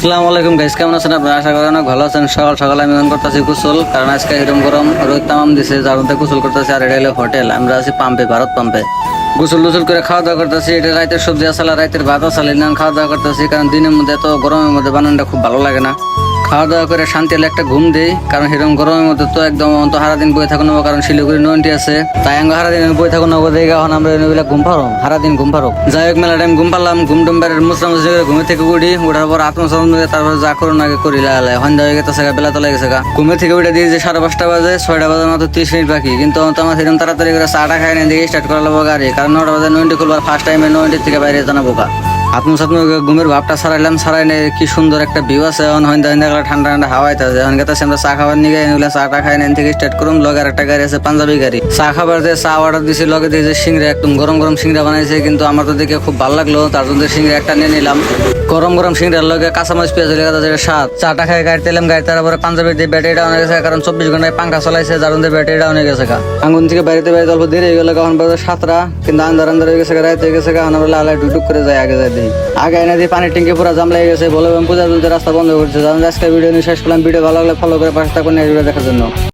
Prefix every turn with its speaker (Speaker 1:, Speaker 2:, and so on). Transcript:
Speaker 1: আসসালামু আলাইকুম গাইস, কেমন আছেন আপনারা? আশা করি অনেক ভালো আছেন। সকাল সকাল আমি অন করতেছি গোসল, কারণ আজকে এরকম গরম রোদ তামাম দিছে, যার মধ্যে গোসল করতেছি। আর এটা হলো হোটেল, আমরা আছি পাম্পে, ভারত পাম্পে। গোসল টুসল করে খাওয়া দাওয়া করতেছি। এটা রাতের সবজি আসাল, রাতের ভাত আসাল, খাওয়া দাওয়া করতেছি, কারণ দিনের মধ্যে এত গরমের মধ্যে বানানটা খুব ভালো লাগে না। খাওয়া দাওয়া করে শান্তি হলে একটা ঘুম দেই, কারণ এরকম গরমের মধ্যে তো একদম তো সারাদিন বই থাকুন, কারণ শিলিগুড়ি নয়টি আছে, তাই আমি সারাদিন বই থাকুন দেখে এখন আমরা ঘুম পারো, সারাদিন ঘুম পারো। যাই হোক, মেলা টাইম ঘুম পারলাম, ঘুম টুম বেড়ে মুসরামুসি করে ঘুমে থেকে উঠি, ওঠার পর আত্মসম্মান তারপর যা করুন আগে করি লাগালে সন্ধ্যা হয়ে গেছে, বেলা তো লেগেছে। ঘুমে থেকে উঠে দিয়ে যে 5:30 বাজে, 6টা বাজে মাত্র 30 মিনিট বাকি, কিন্তু আমার সেরকম তাড়াতাড়ি করে চাটা খাই না, দিকে স্টার্ট করা লাগবো গাড়ি, কারণ 9টা বাজে নয়টি খুলবার, ফার্স্ট টাইমে 9টির থেকে বাইরে জানাবো কা। ঘুমের ভাবটা ছাড়াইলাম, ছাড়াই নেই কি সুন্দর একটা ভিউ আছে। এখন ঠান্ডা ঠান্ডা হাওয়া আছে। এখন গেছে আমরা চা খাবার নিয়ে এগুলো চাটা খাই না, থেকে স্টার্ট করুন। লগে আর একটা গাড়ি আছে, পাঞ্জাবি গাড়ি। চা খাবার যে চা অর্ডার দিয়েছি, লগে দিয়ে যে সিংড়া, একদম গরম গরম সিংড়া বানাইছে, কিন্তু আমার তো দেখে খুব ভালো লাগলো, তার জন্য সিংড়া একটা নিয়ে নিলাম। গরম গরম সিংড়ার লগে কাঁচামরিচ পেঁয়াজ লেগে স্বাদ। চাটা খাই গাড়িতে এলাম, গাড়ি তারপরে পাঞ্জাবি দিয়ে ব্যাটারি ডাউন হয়ে গেছে, কারণ 24 ঘন্টায় পাঙ্খা চালাইছে, যার জন্য ব্যাটারি ডাউন হয়ে গেছে। আঙ্গুন থেকে বাড়িতে অল্প দেরি হয়ে গেল, এখন বাজে 7টা, কিন্তু আন্দার হয়ে গেছে, রাইতে হয়ে গেছে। এখন আমরা আলাই ডুক করে যাই, আগে যাই দিই আগে এনে দিয়ে পানির ট্যাঙ্কি পুরো জাম লেগে গেছে, বলে পূজা তুলতে রাস্তা বন্ধ করছে। আজকে ভিডিও নিয়ে শেষ করলাম। ভিডিও ভালো লাগলে ফলো করে পাশে থাকুন, এই ভিডিও দেখার জন্য।